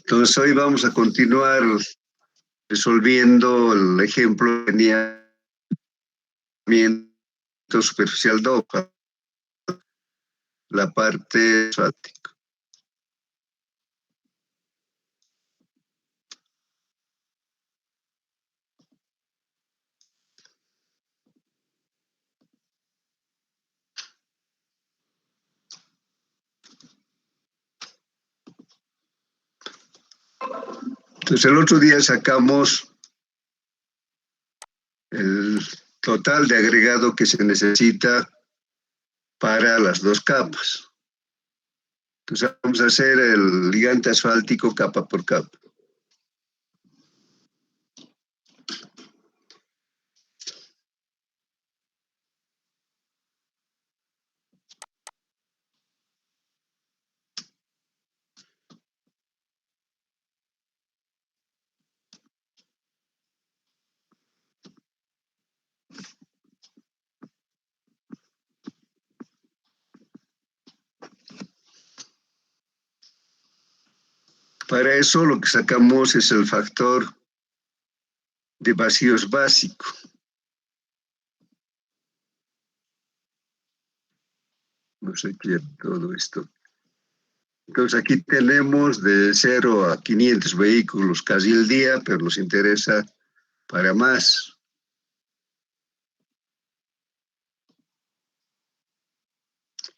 Entonces hoy vamos a continuar resolviendo el ejemplo de lineamiento superficial DOPA, la parte asfáltica. Entonces el otro día sacamos el total de agregado que se necesita para las dos capas. Entonces vamos a hacer el ligante asfáltico capa por capa. Para eso lo que sacamos es el factor de vacíos básico. No sé qué todo esto. Entonces aquí tenemos de 0 a 500 vehículos casi el día, pero nos interesa para más.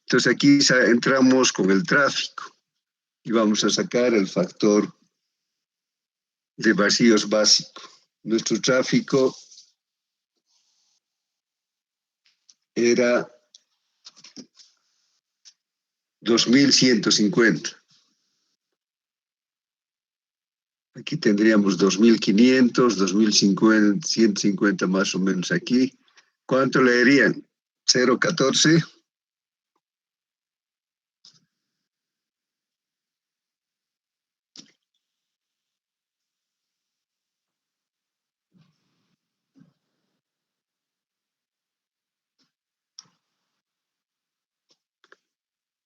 Entonces aquí entramos con el tráfico y vamos a sacar el factor de vacíos básico. Nuestro tráfico era 2150. Aquí tendríamos 2500, 2050, 150 más o menos aquí. ¿Cuánto leerían? 0,14.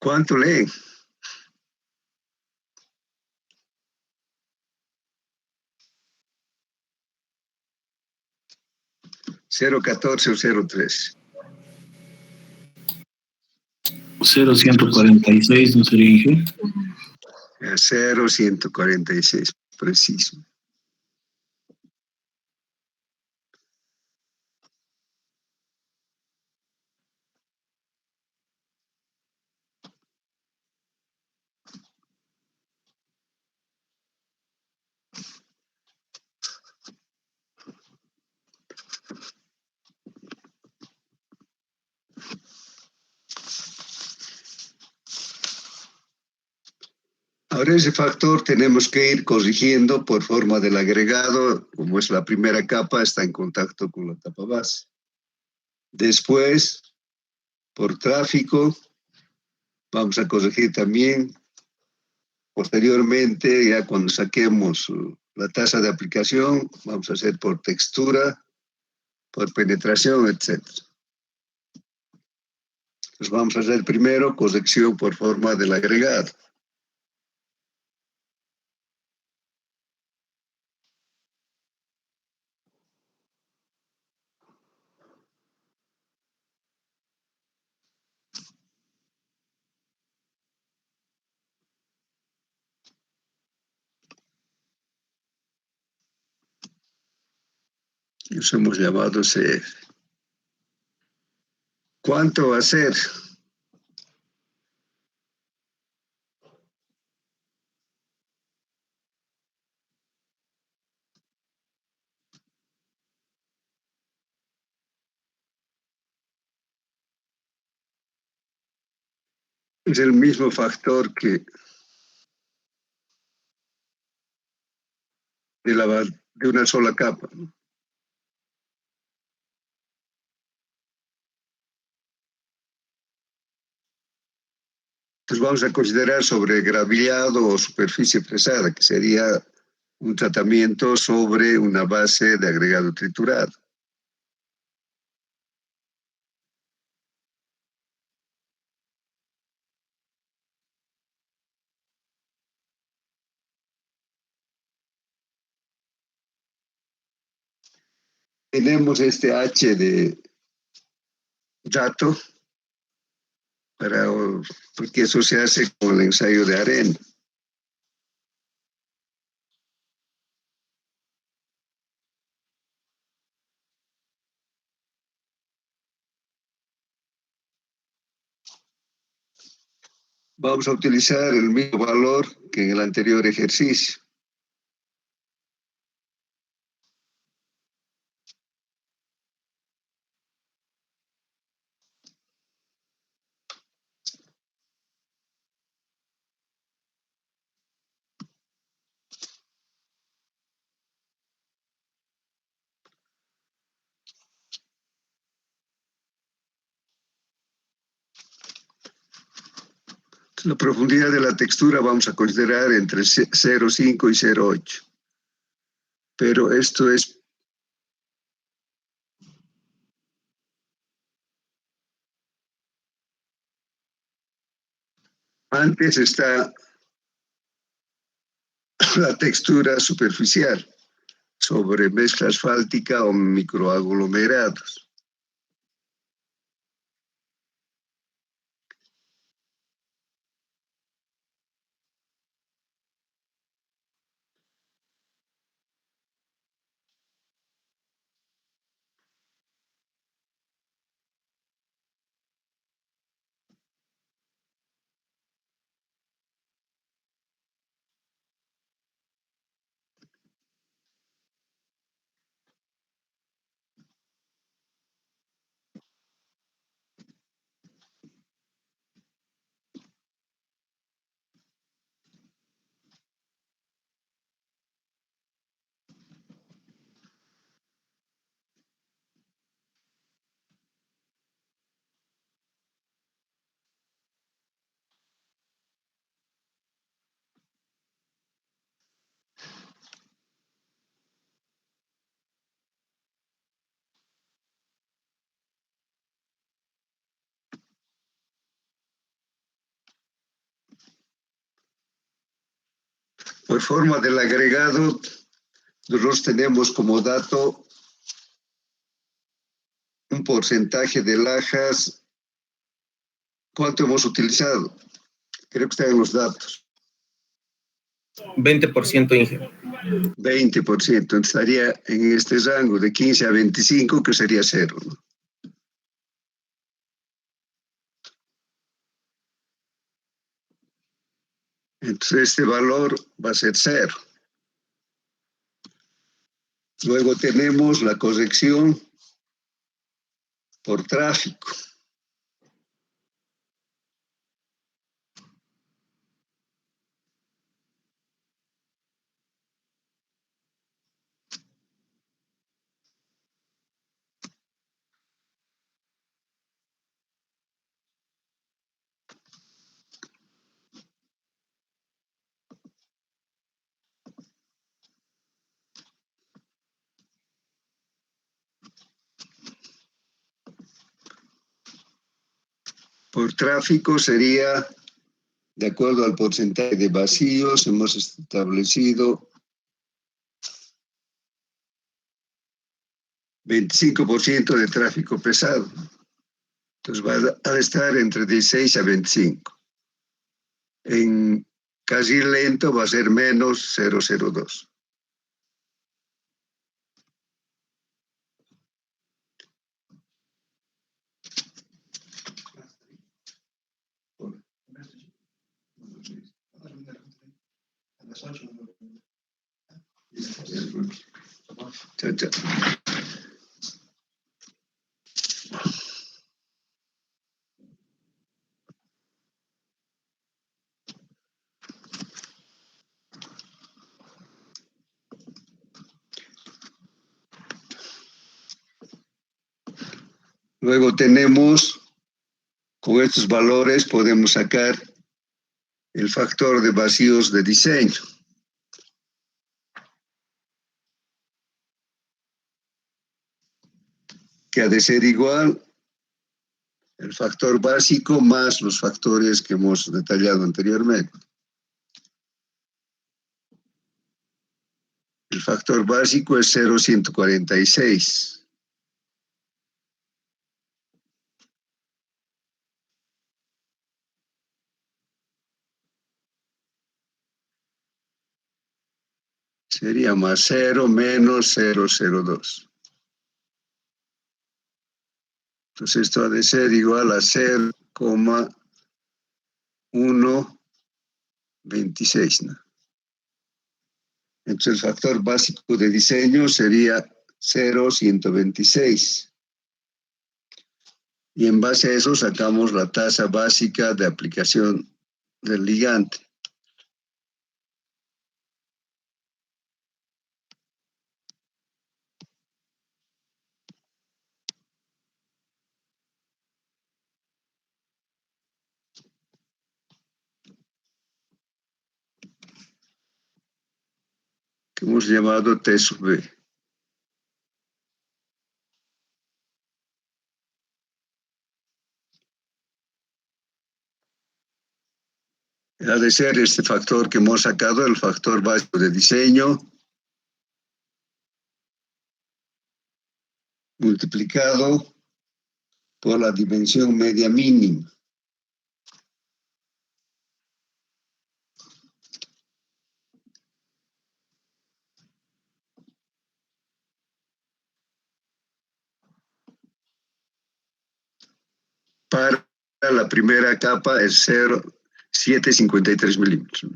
¿Cuánto leen? 0,14 o 0,13. 0,146, ¿no sería, Inge? 0,146, preciso. Ahora ese factor tenemos que ir corrigiendo por forma del agregado, como es la primera capa, está en contacto con la capa base. Después, por tráfico, vamos a corregir también. Posteriormente, ya cuando saquemos la tasa de aplicación, vamos a hacer por textura, por penetración, etc. Entonces vamos a hacer primero corrección por forma del agregado. Eso hemos llamado CF. ¿Cuánto va a ser? Es el mismo factor que de una sola capa, ¿no? Entonces vamos a considerar sobre gravillado o superficie fresada, que sería un tratamiento sobre una base de agregado triturado. Tenemos este H de dato, porque eso se hace con el ensayo de arena. Vamos a utilizar el mismo valor que en el anterior ejercicio. La profundidad de la textura vamos a considerar entre 0,5 y 0,8. Pero esto es antes está la textura superficial sobre mezcla asfáltica o microaglomerados. Por forma del agregado, nosotros tenemos como dato un porcentaje de lajas. ¿Cuánto hemos utilizado? Creo que está en los datos. 20%, Inge. 20%. Estaría en este rango de 15 a 25, que sería 0, ¿no? Entonces este valor va a ser 0. Luego tenemos la corrección por tráfico. Por tráfico sería, de acuerdo al porcentaje de vacíos, hemos establecido 25% de tráfico pesado. Entonces va a estar entre 16 a 25. En carril lento va a ser menos 0,02. Chao, chao. Luego tenemos, con estos valores podemos sacar el factor de vacíos de diseño, que ha de ser igual el factor básico más los factores que hemos detallado anteriormente. El factor básico es 0,146. Sería más 0 menos 0,02. Entonces esto ha de ser igual a 0,126, ¿no? Entonces el factor básico de diseño sería 0,126. Y en base a eso sacamos la tasa básica de aplicación del ligante. Que hemos llamado T sub B. Ha de ser este factor que hemos sacado, el factor básico de diseño, multiplicado por la dimensión media mínima. Para la primera capa es 0,753 milímetros.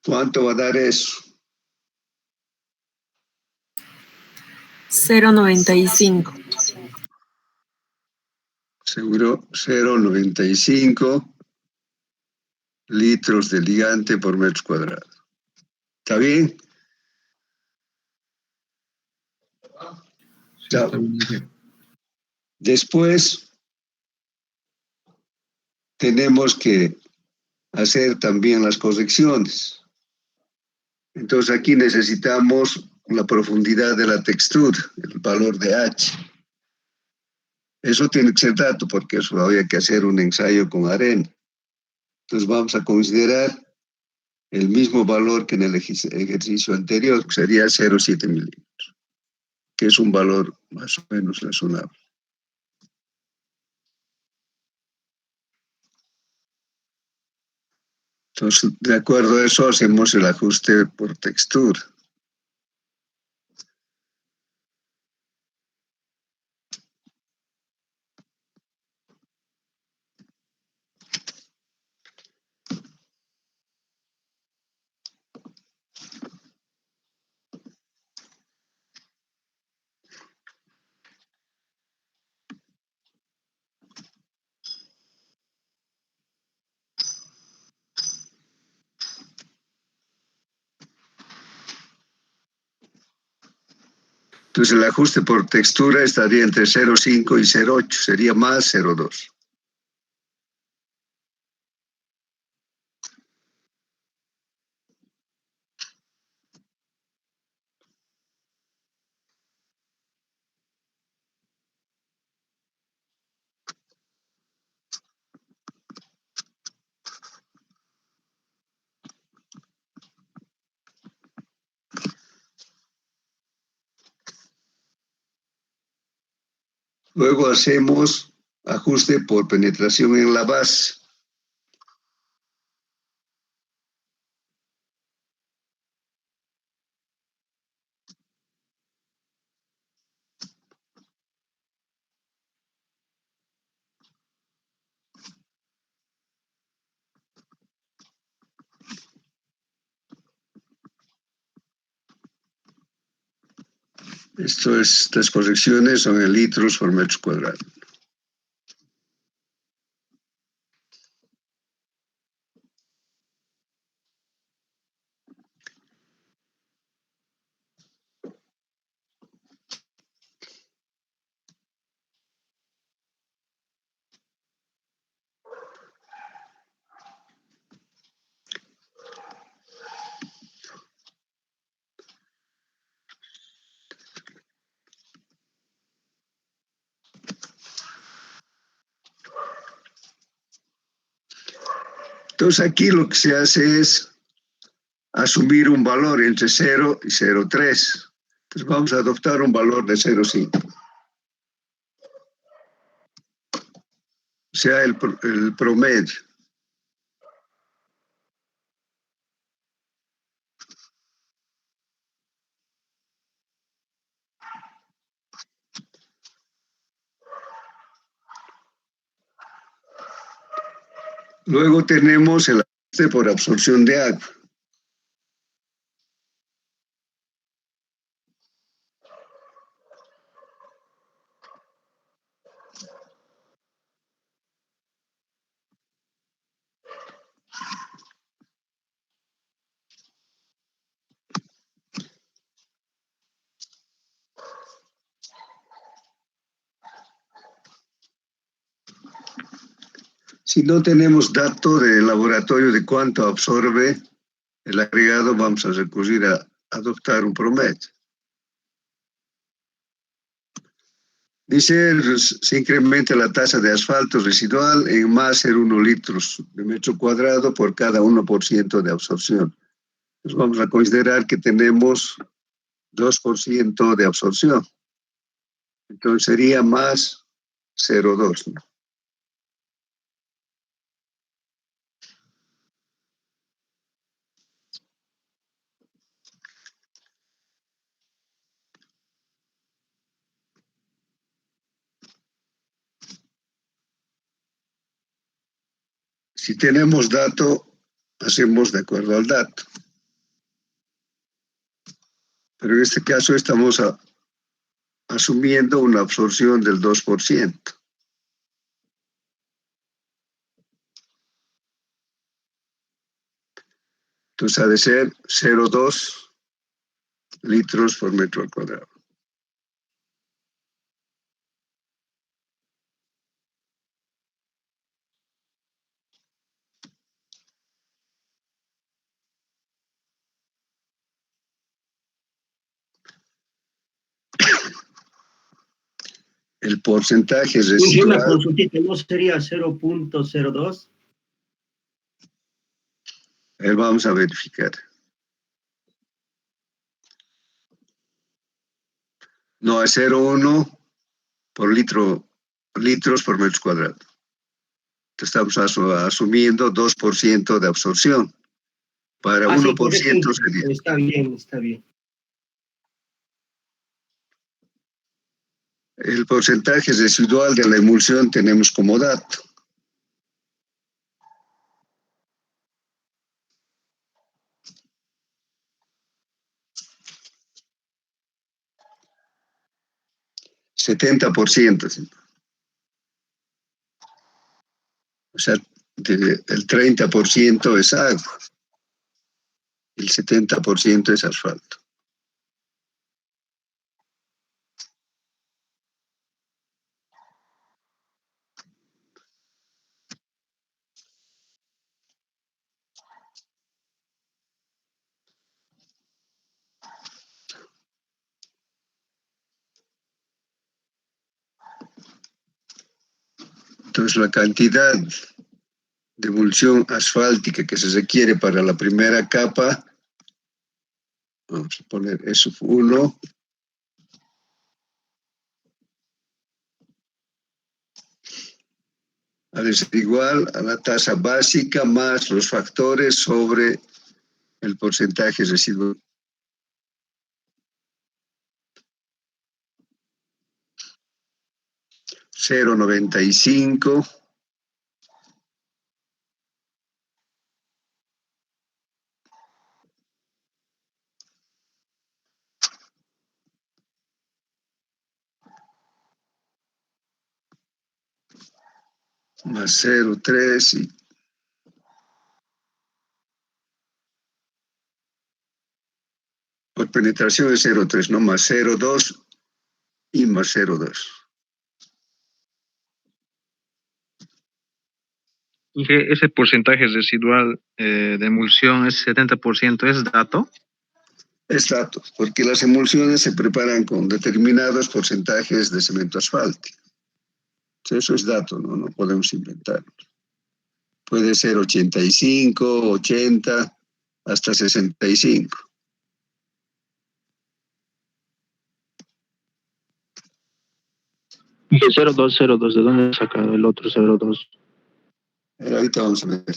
¿Cuánto va a dar eso? 0,95. Seguro 0,95 litros de ligante por metro cuadrado. ¿Está bien? Sí, está bien. Después tenemos que hacer también las correcciones. Entonces aquí necesitamos la profundidad de la textura, el valor de H. Eso tiene que ser dato porque eso había que hacer un ensayo con arena. Entonces vamos a considerar el mismo valor que en el ejercicio anterior, que sería 0,7 milímetros, que es un valor más o menos razonable. Entonces, de acuerdo a eso, hacemos el ajuste por textura. Entonces, el ajuste por textura estaría entre 0,5 y 0,8, sería más 0,2. Luego hacemos ajuste por penetración en la base. Estas correcciones son en litros por metro cuadrado. Entonces aquí lo que se hace es asumir un valor entre 0 y 0,3. Entonces vamos a adoptar un valor de 0,5. O sea, el promedio. Luego tenemos el ajuste por absorción de agua. Si no tenemos dato de laboratorio de cuánto absorbe el agregado, vamos a recurrir a adoptar un promedio. Dice, se incrementa la tasa de asfalto residual en más 0,1 litros de metro cuadrado por cada 1% de absorción. Entonces vamos a considerar que tenemos 2% de absorción. Entonces sería más 0,2, ¿no? Si tenemos dato, hacemos de acuerdo al dato. Pero en este caso estamos asumiendo una absorción del 2%. Entonces ha de ser 0,2 litros por metro cuadrado. El porcentaje residual. Una consultita, ¿no sería 0,02? Vamos a verificar. No, es 0,1 por litros por metro cuadrado. Entonces estamos asumiendo 2% de absorción. Para 1% sería. Está bien, está bien. El porcentaje residual de la emulsión tenemos como dato. %. O sea, el 30% es agua, el 70% es asfalto. Entonces la cantidad de emulsión asfáltica que se requiere para la primera capa, vamos a poner S1, ha de ser igual a la tasa básica más los factores sobre el porcentaje residual. $0,95 más 0,3 y por penetración es 0,3, no más 0,2 y más 0,2. Y que ese porcentaje residual de emulsión, ese 70%, ¿es dato? Es dato, porque las emulsiones se preparan con determinados porcentajes de cemento asfáltico. Eso es dato, no podemos inventarlo. Puede ser 85, 80, hasta 65. Y el 0202, ¿de dónde has sacado el otro 02? Ahorita vamos a ver.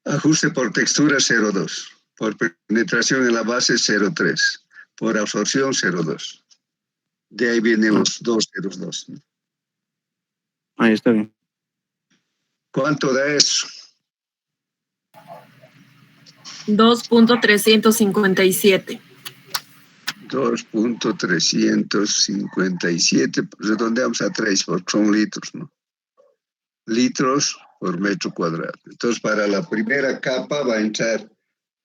Ajuste por textura 0,2. Por penetración en la base 0,3. Por absorción 0,2. De ahí vienen los 2 ceros 2. Ahí está bien. ¿Cuánto da eso? 2.357. 2.357. Pues redondeamos a 3 porque son litros, ¿no? Litros por metro cuadrado. Entonces, para la primera capa va a entrar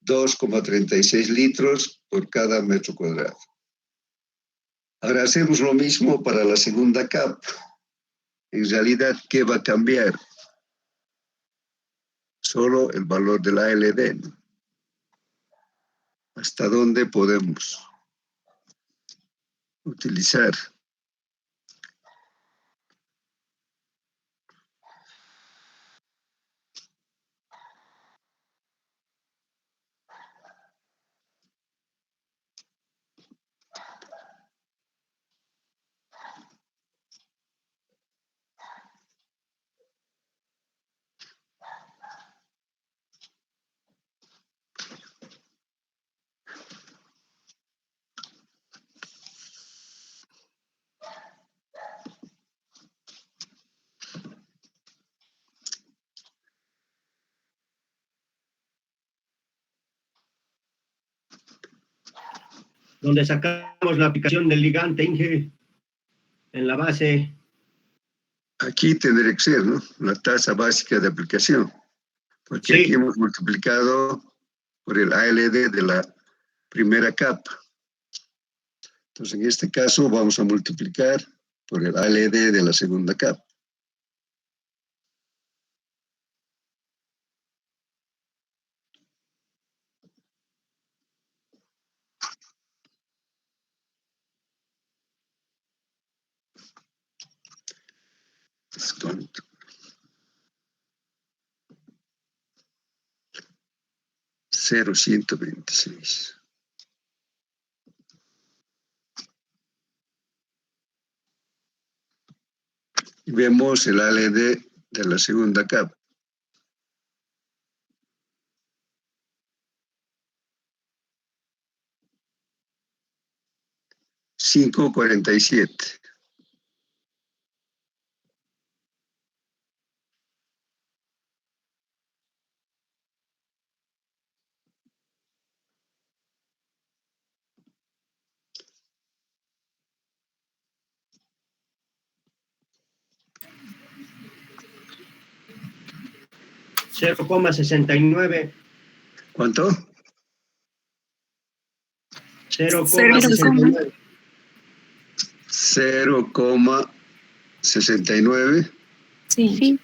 2,36 litros por cada metro cuadrado. Ahora hacemos lo mismo para la segunda capa. En realidad, ¿qué va a cambiar? Solo el valor de la ALD, ¿no? ¿Hasta dónde podemos utilizar? Donde sacamos la aplicación del ligante, Inge, en la base. Aquí tendría que ser, ¿no? La tasa básica de aplicación. Porque Sí. aquí hemos multiplicado por el ALD de la primera capa. Entonces, en este caso, vamos a multiplicar por el ALD de la segunda capa. Descuento. 0,126. Y vemos el ALD de la segunda capa. 5,47. $0,69. ¿Cuánto? 0,69. 0,69. Sí.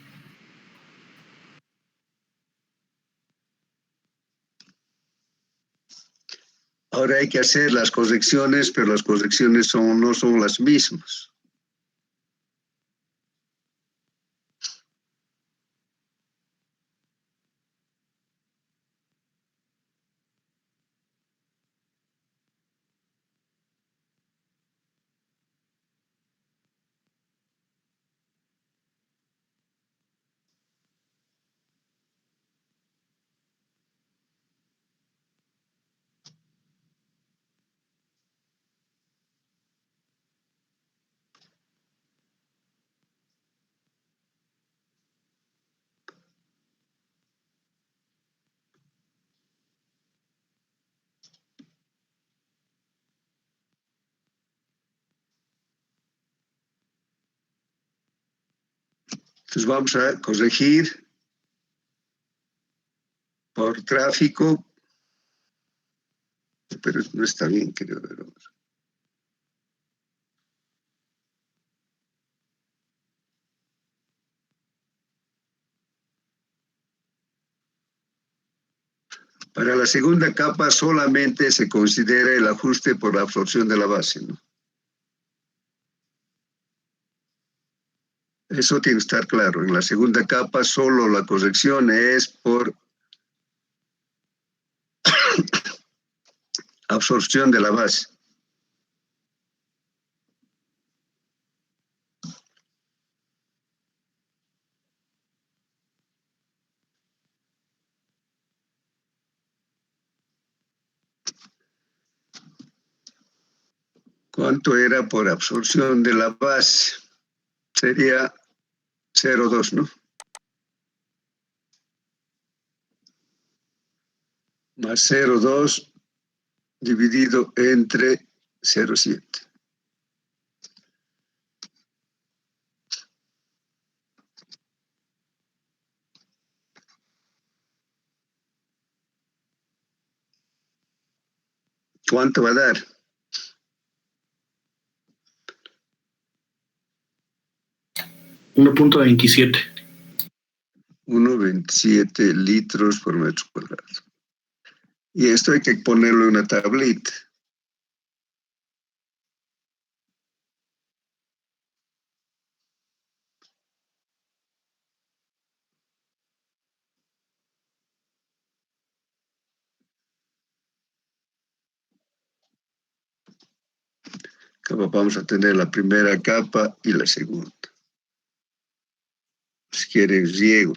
Ahora hay que hacer las correcciones, pero las correcciones no son las mismas. Entonces vamos a corregir por tráfico, pero no está bien, creo. Para la segunda capa solamente se considera el ajuste por la absorción de la base, ¿no? Eso tiene que estar claro. En la segunda capa solo la corrección es por absorción de la base. ¿Cuánto era por absorción de la base? Sería 0,2, ¿no? Más 0,2 dividido entre 0,7. ¿Cuánto va a dar? 1.27. 1,27 litros por metro cuadrado. Y esto hay que ponerlo en una tablita. Acá vamos a tener la primera capa y la segunda. Si quieren, riego.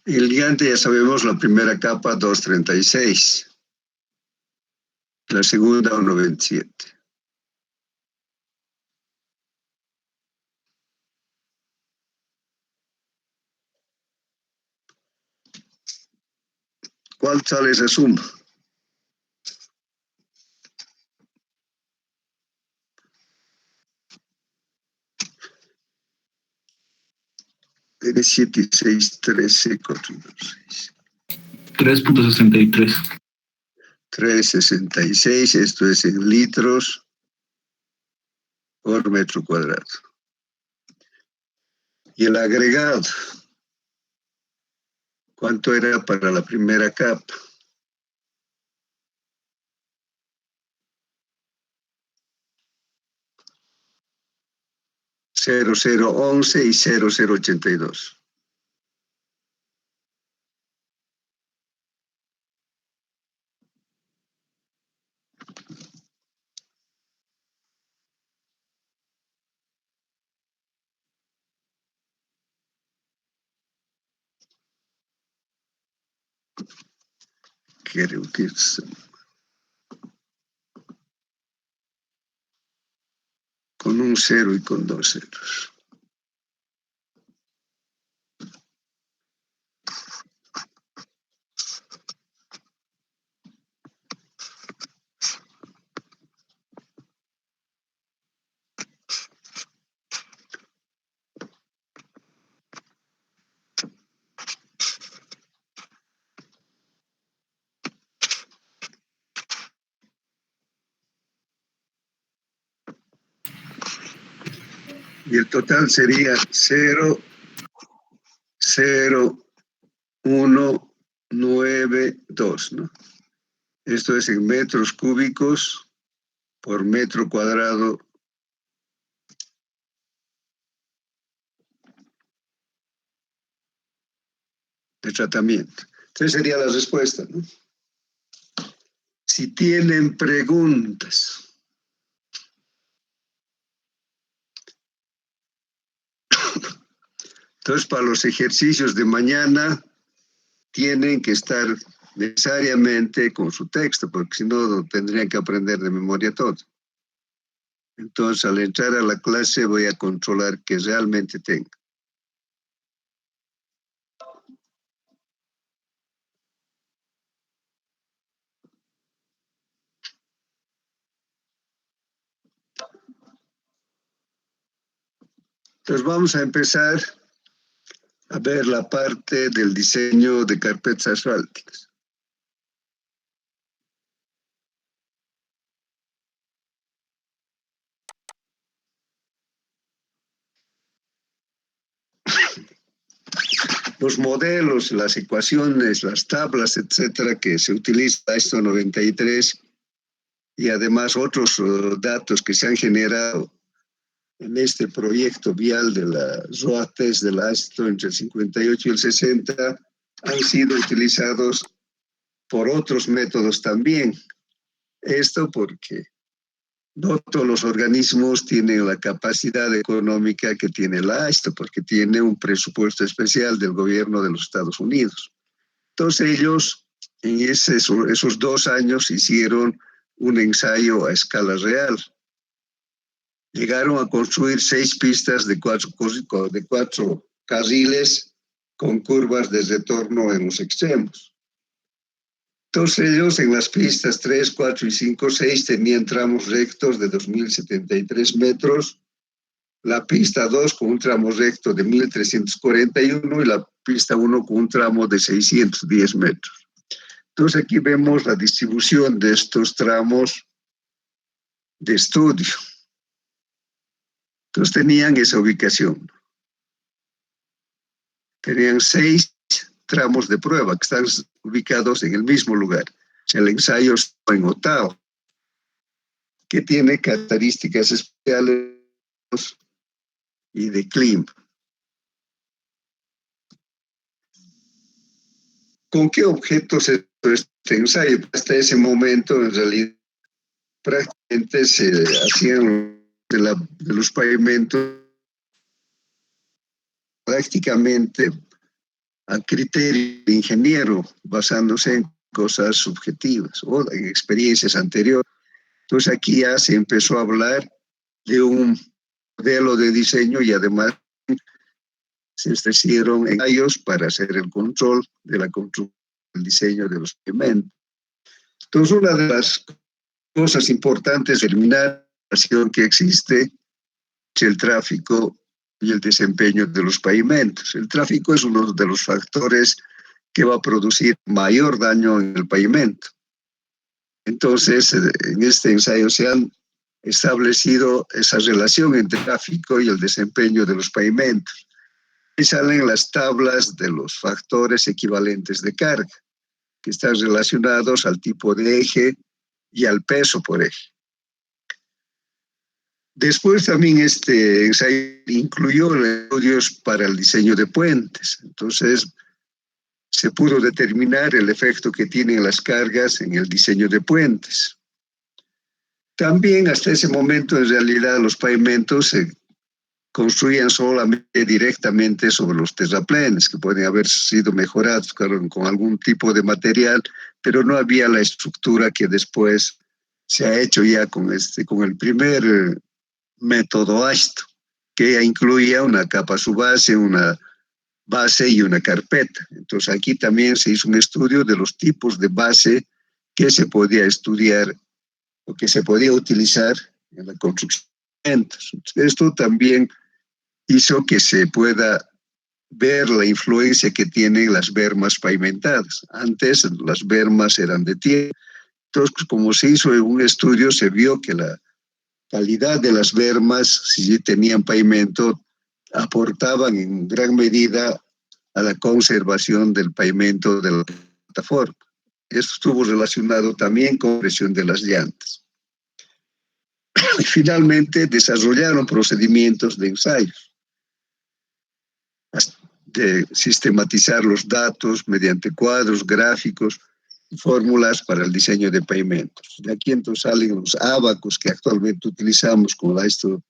El ligante ya sabemos, la primera capa 2,36. La segunda 1,27. ¿Cuál sale esa suma? Tiene 7 y 6, 13, 4 y 2, 6. 3.63. 3,66, esto es en litros por metro cuadrado. Y el agregado, ¿cuánto era para la primera capa? $0,011 y $0,082. Creo que es con un 0 y con 2 ceros. Y el total sería 0,0192, ¿no? Esto es en metros cúbicos por metro cuadrado de tratamiento. Entonces sería la respuesta, ¿no? Si tienen preguntas. Entonces, para los ejercicios de mañana, tienen que estar necesariamente con su texto, porque si no, tendrían que aprender de memoria todo. Entonces, al entrar a la clase, voy a controlar que realmente tenga. Entonces, vamos a empezar a ver la parte del diseño de carpetas asfálticas. los modelos, las ecuaciones, las tablas, etcétera, que se utiliza esto 93 y además otros datos que se han generado en este proyecto vial de la ROATES de la ASTO entre el 58 y el 60 han sido utilizados por otros métodos también. Esto porque no todos los organismos tienen la capacidad económica que tiene la ASTO, porque tiene un presupuesto especial del gobierno de los Estados Unidos. Entonces ellos en esos 2 años hicieron un ensayo a escala real. Llegaron a construir 6 pistas de 4 carriles con curvas de retorno en los extremos. Entonces ellos en las pistas 3, 4 y 5, 6 tenían tramos rectos de 2.073 metros, la pista 2 con un tramo recto de 1.341 y la pista 1 con un tramo de 610 metros. Entonces aquí vemos la distribución de estos tramos de estudio. Entonces tenían esa ubicación. Tenían 6 tramos de prueba que están ubicados en el mismo lugar. El ensayo está en Otao, que tiene características especiales y de clima. ¿Con qué objetos se hizo este ensayo? Hasta ese momento, en realidad, prácticamente se hacían de los pavimentos prácticamente a criterio de ingeniero, basándose en cosas subjetivas o en experiencias anteriores. Entonces aquí ya se empezó a hablar de un modelo de diseño y además se establecieron ensayos para hacer el control de la construcción, el diseño de los pavimentos. Entonces una de las cosas importantes de determinar la relación que existe es el tráfico y el desempeño de los pavimentos. El tráfico es uno de los factores que va a producir mayor daño en el pavimento. Entonces, en este ensayo se han establecido esa relación entre el tráfico y el desempeño de los pavimentos. Y salen las tablas de los factores equivalentes de carga, que están relacionados al tipo de eje y al peso por eje. Después también este ensayo incluyó estudios para el diseño de puentes. Entonces, se pudo determinar el efecto que tienen las cargas en el diseño de puentes. También hasta ese momento, en realidad, los pavimentos se construían solamente directamente sobre los terraplenes, que pueden haber sido mejorados con algún tipo de material, pero no había la estructura que después se ha hecho ya con el primer método ASTO, que ya incluía una capa subbase, una base y una carpeta. Entonces aquí también se hizo un estudio de los tipos de base que se podía estudiar o que se podía utilizar en la construcción. Esto también hizo que se pueda ver la influencia que tienen las bermas pavimentadas. Antes las bermas eran de tierra. Entonces, como se hizo un estudio, se vio que la calidad de las bermas, si tenían pavimento, aportaban en gran medida a la conservación del pavimento de la plataforma. Esto estuvo relacionado también con la presión de las llantas. Y finalmente desarrollaron procedimientos de ensayos, de sistematizar los datos mediante cuadros, gráficos, fórmulas para el diseño de pavimentos. De aquí entonces salen los ábacos que actualmente utilizamos con la ASTO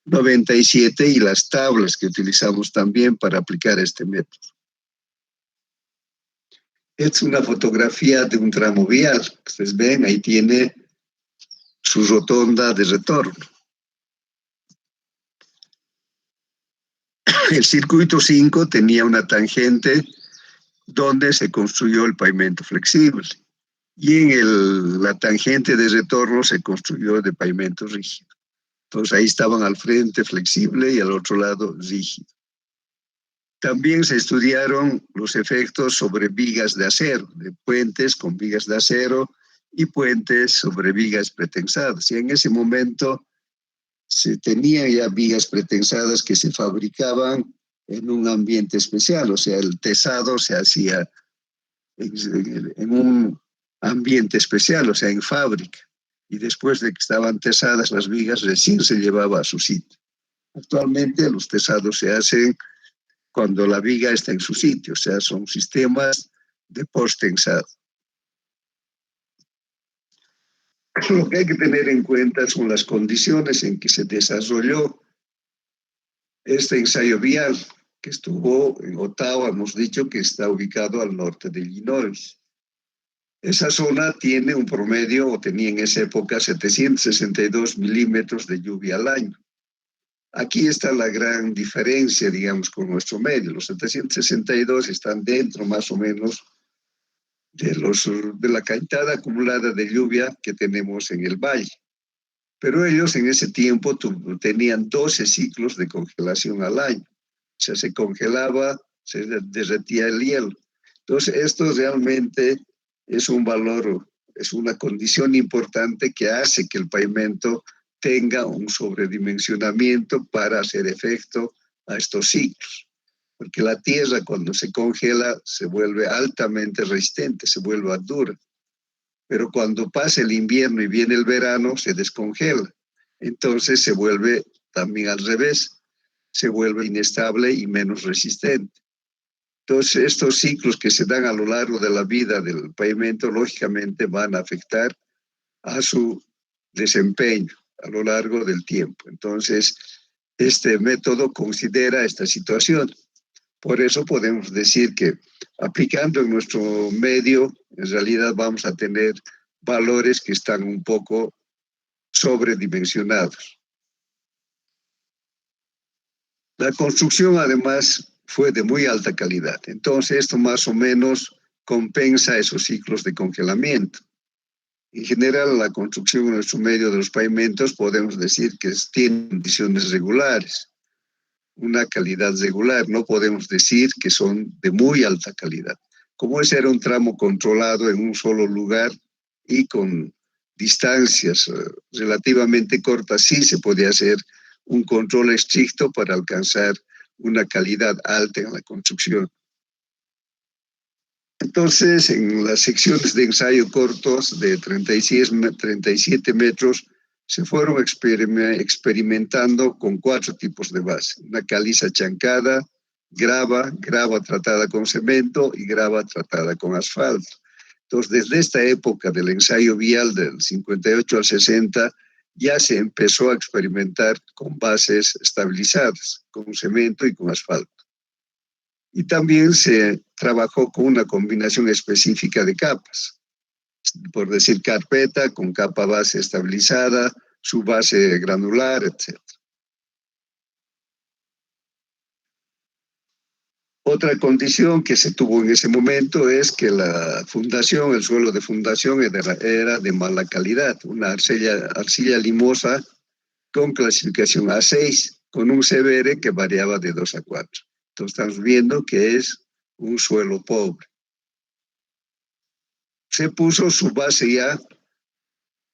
97 y las tablas que utilizamos también para aplicar este método. Es una fotografía de un tramo vial. Ustedes ven, ahí tiene su rotonda de retorno. El circuito 5 tenía una tangente donde se construyó el pavimento flexible y en la tangente de retorno se construyó de pavimento rígido. Entonces ahí estaban al frente flexible y al otro lado rígido. También se estudiaron los efectos sobre vigas de acero, de puentes con vigas de acero y puentes sobre vigas pretensadas. Y en ese momento se tenían ya vigas pretensadas que se fabricaban en un ambiente especial, o sea, el tesado se hacía en un ambiente especial, o sea, en fábrica. Y después de que estaban tesadas las vigas, recién se llevaba a su sitio. Actualmente los tesados se hacen cuando la viga está en su sitio, o sea, son sistemas de post-tensado. Lo que hay que tener en cuenta son las condiciones en que se desarrolló este ensayo vial, que estuvo en Ottawa, hemos dicho que está ubicado al norte de Illinois. Esa zona tiene un promedio, o tenía en esa época, 762 milímetros de lluvia al año. Aquí está la gran diferencia, digamos, con nuestro medio. Los 762 están dentro, más o menos, de la cantidad acumulada de lluvia que tenemos en el valle. Pero ellos en ese tiempo tenían 12 ciclos de congelación al año. O sea, se congelaba, se derretía el hielo. Entonces, esto realmente es un valor, es una condición importante que hace que el pavimento tenga un sobredimensionamiento para hacer efecto a estos ciclos. Porque la tierra cuando se congela se vuelve altamente resistente, se vuelve dura. Pero cuando pasa el invierno y viene el verano, se descongela. Entonces se vuelve también al revés, se vuelve inestable y menos resistente. Entonces estos ciclos que se dan a lo largo de la vida del pavimento, lógicamente van a afectar a su desempeño a lo largo del tiempo. Entonces, este método considera esta situación. Por eso podemos decir que aplicando en nuestro medio, en realidad vamos a tener valores que están un poco sobredimensionados. La construcción, además, fue de muy alta calidad. Entonces, esto más o menos compensa esos ciclos de congelamiento. En general, la construcción en nuestro medio de los pavimentos podemos decir que tiene condiciones regulares, una calidad regular. No podemos decir que son de muy alta calidad. Como ese era un tramo controlado en un solo lugar y con distancias relativamente cortas, sí se podía hacer un control estricto para alcanzar una calidad alta en la construcción. Entonces, en las secciones de ensayo cortos de 37 metros, se fueron experimentando con 4 tipos de base. Una caliza chancada, grava tratada con cemento y grava tratada con asfalto. Entonces, desde esta época del ensayo vial del 58 al 60, ya se empezó a experimentar con bases estabilizadas, con cemento y con asfalto. Y también se trabajó con una combinación específica de capas, por decir carpeta con capa base estabilizada, su base granular, etc. Otra condición que se tuvo en ese momento es que la fundación, el suelo de fundación era de mala calidad, una arcilla limosa con clasificación A6, con un CBR que variaba de 2 a 4. Entonces estamos viendo que es un suelo pobre. Se puso su base ya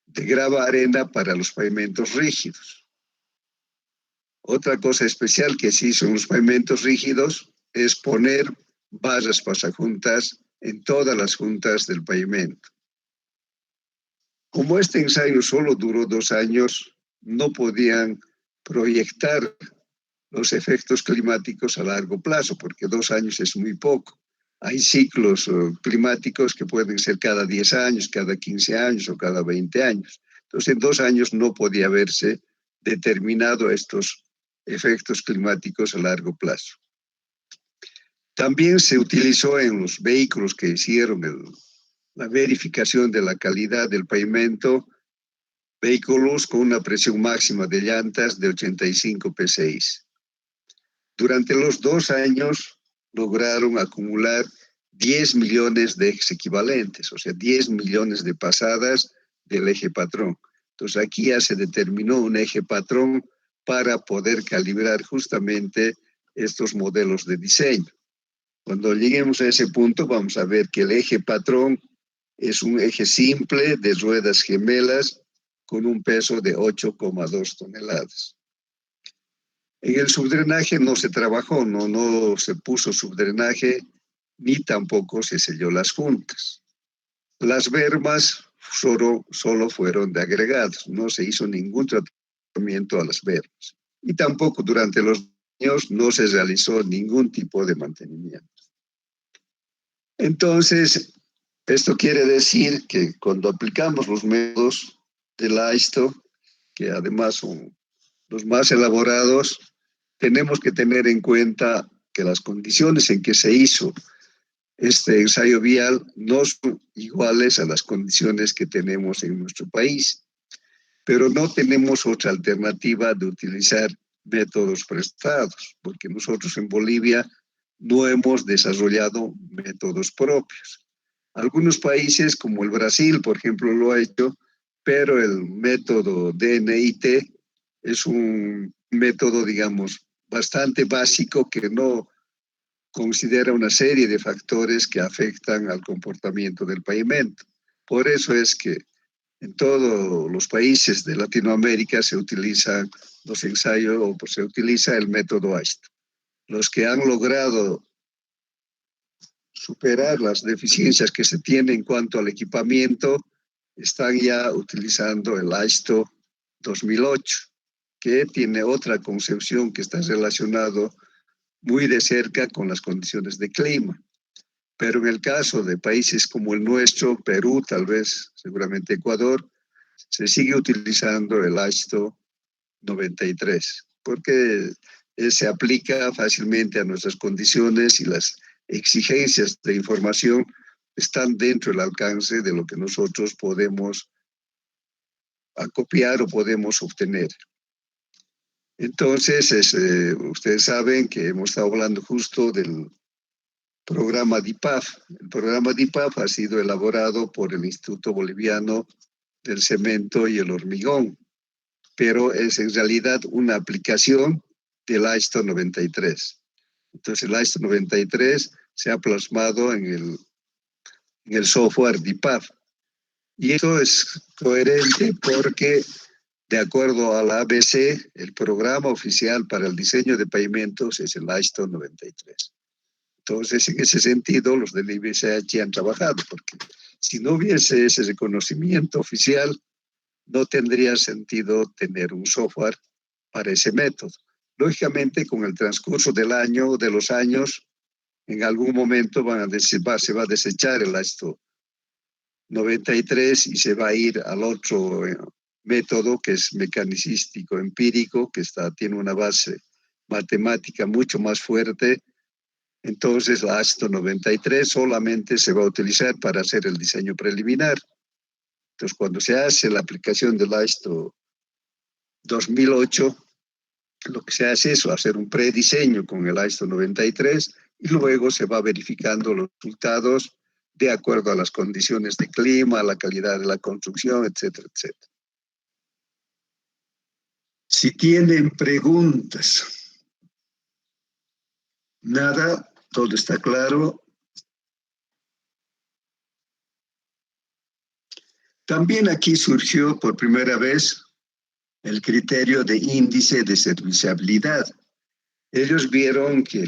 de grava arena para los pavimentos rígidos. Otra cosa especial que se hizo en los pavimentos rígidos es poner barras pasajuntas en todas las juntas del pavimento. Como este ensayo solo duró 2 años, no podían proyectar los efectos climáticos a largo plazo, porque 2 años es muy poco. Hay ciclos climáticos que pueden ser cada 10 años, cada 15 años o cada 20 años. Entonces, en 2 años no podía haberse determinado estos efectos climáticos a largo plazo. También se utilizó en los vehículos que hicieron la verificación de la calidad del pavimento, vehículos con una presión máxima de llantas de 85 psi. Durante los 2 años lograron acumular 10 millones de ejes equivalentes, o sea, 10 millones de pasadas del eje patrón. Entonces aquí ya se determinó un eje patrón para poder calibrar justamente estos modelos de diseño. Cuando lleguemos a ese punto vamos a ver que el eje patrón es un eje simple de ruedas gemelas con un peso de 8,2 toneladas. En el subdrenaje no se trabajó, no se puso subdrenaje, ni tampoco se selló las juntas. Las bermas solo fueron de agregados, no se hizo ningún tratamiento a las bermas. Y tampoco durante los años no se realizó ningún tipo de mantenimiento. Entonces, esto quiere decir que cuando aplicamos los métodos del AISTO, que además son los más elaborados, tenemos que tener en cuenta que las condiciones en que se hizo este ensayo vial no son iguales a las condiciones que tenemos en nuestro país, pero no tenemos otra alternativa de utilizar métodos prestados, porque nosotros en Bolivia no hemos desarrollado métodos propios. Algunos países como el Brasil, por ejemplo, lo ha hecho, pero el método DNIT es un método, digamos, bastante básico que no considera una serie de factores que afectan al comportamiento del pavimento. Por eso es que en todos los países de Latinoamérica se utilizan los ensayos o se utiliza el método AISTO. Los que han logrado superar las deficiencias que se tienen en cuanto al equipamiento están ya utilizando el AISTO 2008, que tiene otra concepción que está relacionado muy de cerca con las condiciones de clima. Pero en el caso de países como el nuestro, Perú, tal vez, seguramente Ecuador, se sigue utilizando el AISTO 93, porque se aplica fácilmente a nuestras condiciones y las exigencias de información están dentro del alcance de lo que nosotros podemos acopiar o podemos obtener. Entonces, ustedes saben que hemos estado hablando justo del programa DIPAF. El programa DIPAF ha sido elaborado por el Instituto Boliviano del Cemento y el Hormigón, pero es en realidad una aplicación del AISTO 93. Entonces, el AISTO 93 se ha plasmado en el software DIPAF. Y eso es coherente porque, de acuerdo a la ABC, el programa oficial para el diseño de pavimentos es el AISTO 93. Entonces, en ese sentido, los del IBCH han trabajado, porque si no hubiese ese reconocimiento oficial, no tendría sentido tener un software para ese método. Lógicamente, con el transcurso del año, de los años, en algún momento se va a desechar el AISTO 93 y se va a ir al otro método que es mecanicístico empírico, que tiene una base matemática mucho más fuerte. Entonces, la AISTO 93 solamente se va a utilizar para hacer el diseño preliminar. Entonces, cuando se hace la aplicación del AISTO 2008, lo que se hace es hacer un prediseño con el AISTO 93 y luego se va verificando los resultados de acuerdo a las condiciones de clima, la calidad de la construcción, etcétera, etcétera. Si tienen preguntas, nada, todo está claro. También aquí surgió por primera vez el criterio de índice de serviciabilidad. Ellos vieron que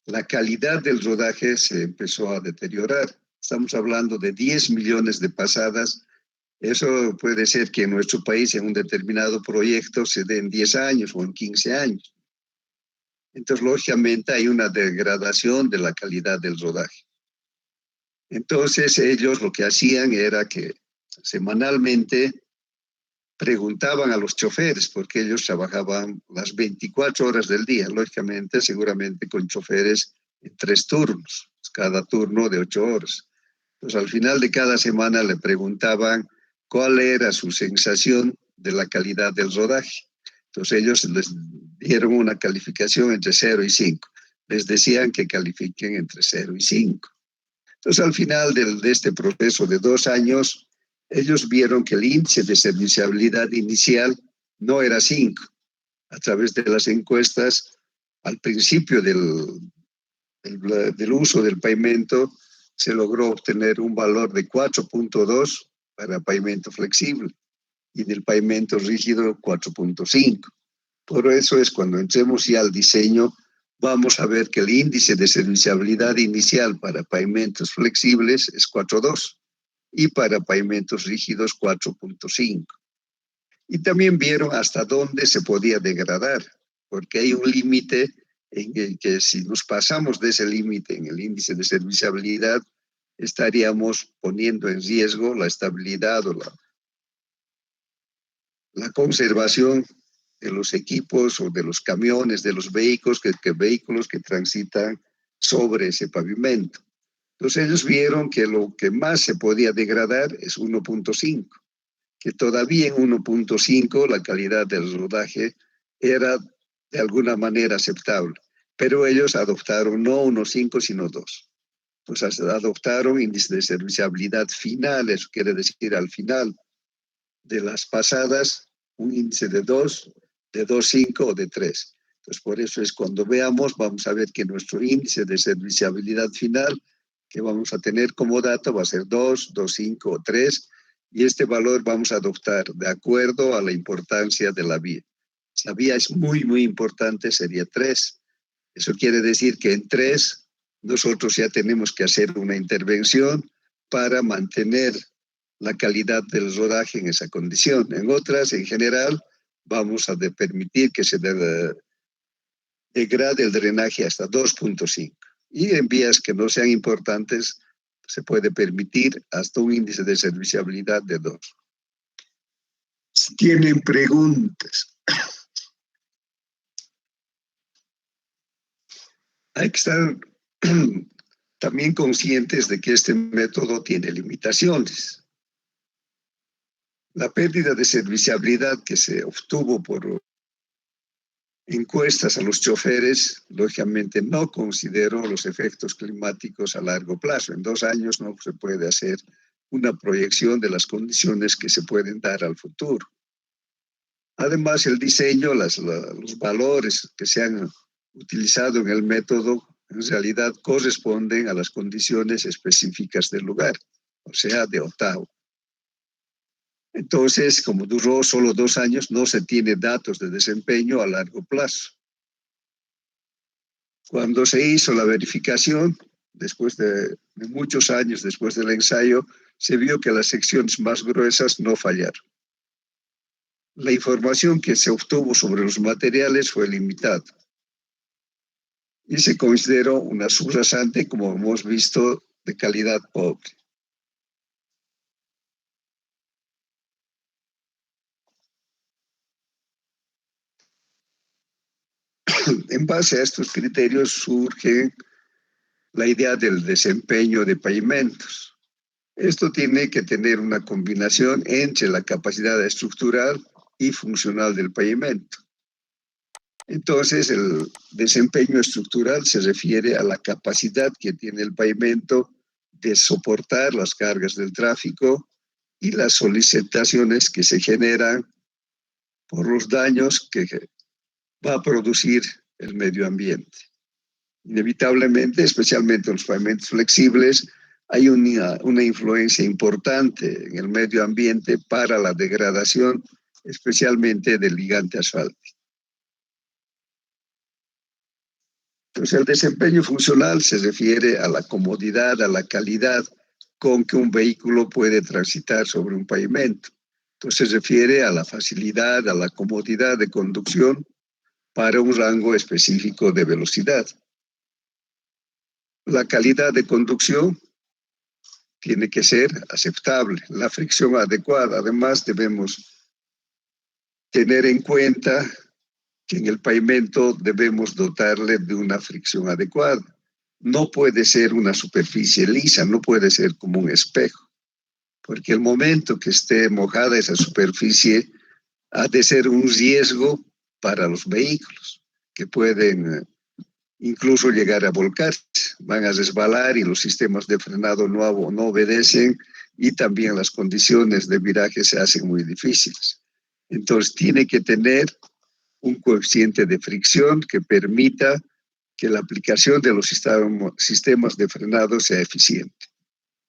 la calidad del rodaje se empezó a deteriorar. Estamos hablando de 10 millones de pasadas. Eso puede ser que en nuestro país en un determinado proyecto se dé en 10 años o en 15 años. Entonces, lógicamente, hay una degradación de la calidad del rodaje. Entonces, ellos lo que hacían era que semanalmente preguntaban a los choferes, porque ellos trabajaban las 24 horas del día, lógicamente, seguramente con choferes en 3 turnos, cada turno de 8 horas. Entonces, al final de cada semana le preguntaban cuál era su sensación de la calidad del rodaje. Entonces, ellos les dieron una calificación entre 0 y 5. Les decían que califiquen entre 0 y 5. Entonces, al final de este proceso de 2 años, ellos vieron que el índice de serviciabilidad inicial no era 5. A través de las encuestas, al principio del uso del pavimento, se logró obtener un valor de 4.2 para pavimento flexible y del pavimento rígido 4.5. Por eso es cuando entremos ya al diseño, vamos a ver que el índice de serviciabilidad inicial para pavimentos flexibles es 4.2 y para pavimentos rígidos 4.5. Y también vieron hasta dónde se podía degradar, porque hay un límite en el que si nos pasamos de ese límite en el índice de serviciabilidad, estaríamos poniendo en riesgo la estabilidad o la conservación de los equipos o de los camiones, de los vehículos que transitan sobre ese pavimento. Entonces ellos vieron que lo que más se podía degradar es 1.5, que todavía en 1.5 la calidad del rodaje era de alguna manera aceptable, pero ellos adoptaron no 1.5 sino 2. Pues adoptaron índice de serviciabilidad final, eso quiere decir al final de las pasadas, un índice de 2, de 2.5 o de 3. Entonces, por eso es cuando veamos, vamos a ver que nuestro índice de serviciabilidad final que vamos a tener como dato va a ser 2, 2.5 o 3, y este valor vamos a adoptar de acuerdo a la importancia de la vía. Si la vía es muy, muy importante, sería 3. Eso quiere decir que en 3 nosotros ya tenemos que hacer una intervención para mantener la calidad del rodaje en esa condición. En otras, en general, vamos a permitir que se degrade el drenaje hasta 2.5. Y en vías que no sean importantes, se puede permitir hasta un índice de serviciabilidad de 2. Si tienen preguntas. Hay que estar también conscientes de que este método tiene limitaciones. La pérdida de serviciabilidad que se obtuvo por encuestas a los choferes, lógicamente no consideró los efectos climáticos a largo plazo. En 2 años no se puede hacer una proyección de las condiciones que se pueden dar al futuro. Además, el diseño, los valores que se han utilizado en el método, en realidad corresponden a las condiciones específicas del lugar, o sea, de Ottawa. Entonces, como duró solo 2 años, no se tiene datos de desempeño a largo plazo. Cuando se hizo la verificación, después de muchos años después del ensayo, se vio que las secciones más gruesas no fallaron. La información que se obtuvo sobre los materiales fue limitada y se consideró una subrasante, como hemos visto, de calidad pobre. En base a estos criterios surge la idea del desempeño de pavimentos. Esto tiene que tener una combinación entre la capacidad estructural y funcional del pavimento. Entonces, el desempeño estructural se refiere a la capacidad que tiene el pavimento de soportar las cargas del tráfico y las solicitaciones que se generan por los daños que va a producir el medio ambiente. Inevitablemente, especialmente en los pavimentos flexibles, hay una influencia importante en el medio ambiente para la degradación, especialmente del ligante asfáltico. Entonces, el desempeño funcional se refiere a la comodidad, a la calidad con que un vehículo puede transitar sobre un pavimento. Entonces, se refiere a la facilidad, a la comodidad de conducción para un rango específico de velocidad. La calidad de conducción tiene que ser aceptable, la fricción adecuada. Además, debemos tener en cuenta que en el pavimento debemos dotarle de una fricción adecuada. No puede ser una superficie lisa, no puede ser como un espejo, porque el momento que esté mojada esa superficie ha de ser un riesgo para los vehículos, que pueden incluso llegar a volcarse, van a resbalar y los sistemas de frenado no obedecen y también las condiciones de viraje se hacen muy difíciles. Entonces tiene que tener un coeficiente de fricción que permita que la aplicación de los sistemas de frenado sea eficiente.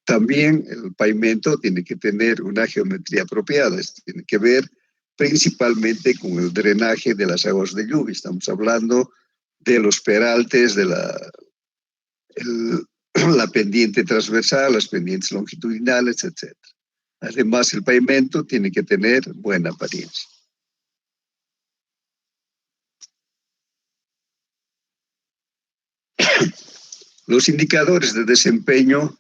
También el pavimento tiene que tener una geometría apropiada, tiene que ver principalmente con el drenaje de las aguas de lluvia. Estamos hablando de los peraltes, de la pendiente transversal, las pendientes longitudinales, etc. Además, el pavimento tiene que tener buena apariencia. Los indicadores de desempeño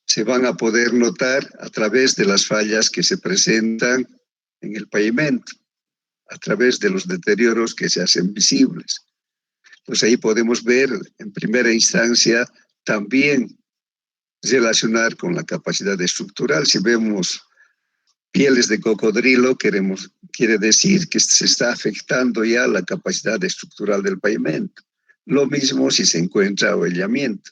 se van a poder notar a través de las fallas que se presentan en el pavimento, a través de los deterioros que se hacen visibles. Entonces ahí podemos ver en primera instancia también relacionar con la capacidad estructural. Si vemos pieles de cocodrilo, quiere decir que se está afectando ya la capacidad estructural del pavimento. Lo mismo si se encuentra ahollamiento.